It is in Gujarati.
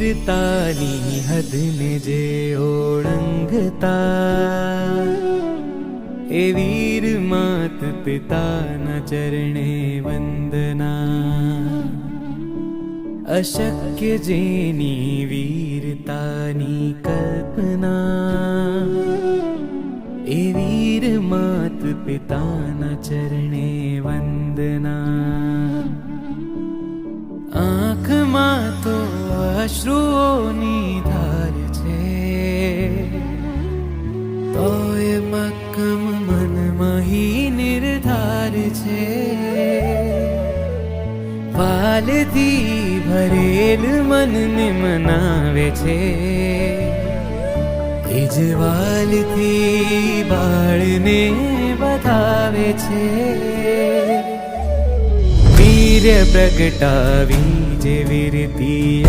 વીરતાની હદને જે ઓળંગતા એ વીર માત પિતાના ચરણે વંદના અશક્ય જેની વીરતાની કલ્પના એ વીર માત પિતાના ચરણે વંદના આંખમાં તો અશ્રુઓની ધાર છે તોય મક્કમ મનમાં હી નિર્ધાર છે વાલથી ભરેલ મનને મનાવે છે એ જ વાલથી બાળને બતાવે છે વીર્ય પ્રગટાવી જે વીરતી